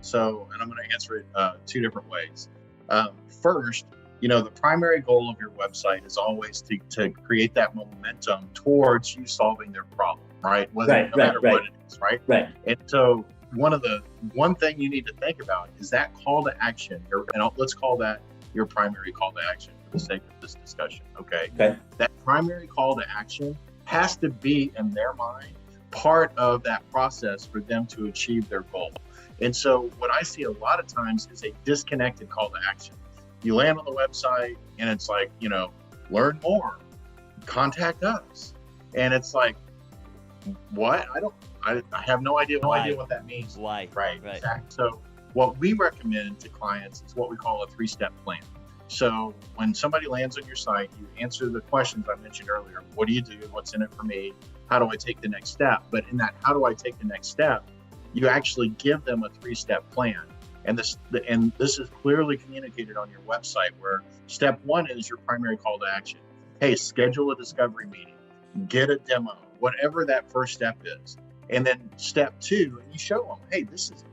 So, and I'm going to answer it two different ways. First, the primary goal of your website is always to create that momentum towards you solving their problem, right? No matter what it is, right? Right. And so one thing you need to think about is that call to action, and let's call that your primary call to action for the sake of this discussion, okay? That primary call to action has to be, in their mind, part of that process for them to achieve their goal. And so what I see a lot of times is a disconnected call to action. You land on the website and it's like, learn more, contact us. And it's like, what? I have no idea what that means. Why? Right. Exactly. So what we recommend to clients is what we call a 3-step plan. So when somebody lands on your site, you answer the questions I mentioned earlier. What do you do? What's in it for me? How do I take the next step? But in that, how do I take the next step? You actually give them a 3-step plan. And this is clearly communicated on your website, where step 1 is your primary call to action. Hey, schedule a discovery meeting, get a demo, whatever that first step is. And then step 2, and you show them, hey,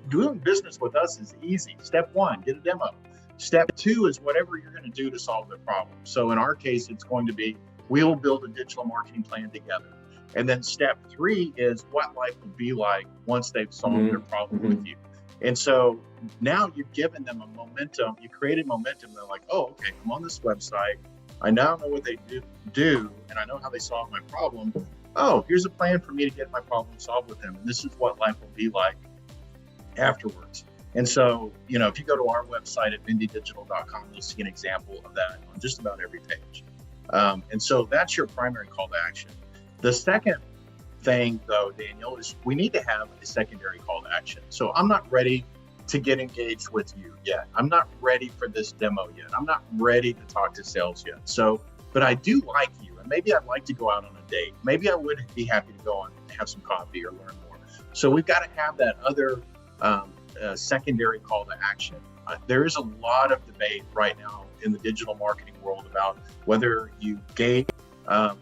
doing business with us is easy. Step 1, get a demo. Step 2 is whatever you're going to do to solve the problem. So in our case, it's going to be, we'll build a digital marketing plan together. And then step 3 is what life will be like once they've solved their problem with you. And so now you've given them a momentum, you created momentum. They're like, oh, okay, I'm on this website. I now know what they do, and I know how they solve my problem. Oh, here's a plan for me to get my problem solved with them. And this is what life will be like afterwards. And so, if you go to our website at vendedigital.com, you'll see an example of that on just about every page. And so that's your primary call to action. The second thing, though, Daniel, is we need to have a secondary call to action. So I'm not ready to get engaged with you yet. I'm not ready for this demo yet. I'm not ready to talk to sales yet. But I do like you, and maybe I'd like to go out on a date. Maybe I would be happy to go on and have some coffee or learn more. So we've got to have that other secondary call to action. There is a lot of debate right now in the digital marketing world about whether you gave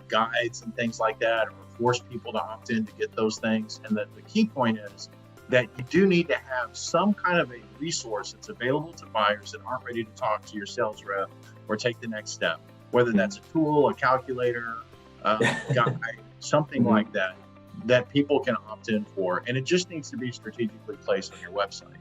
guides and things like that, or force people to opt in to get those things. And the key point is that you do need to have some kind of a resource that's available to buyers that aren't ready to talk to your sales rep or take the next step, whether that's a tool, a calculator, guide, something like that people can opt in for. And it just needs to be strategically placed on your website.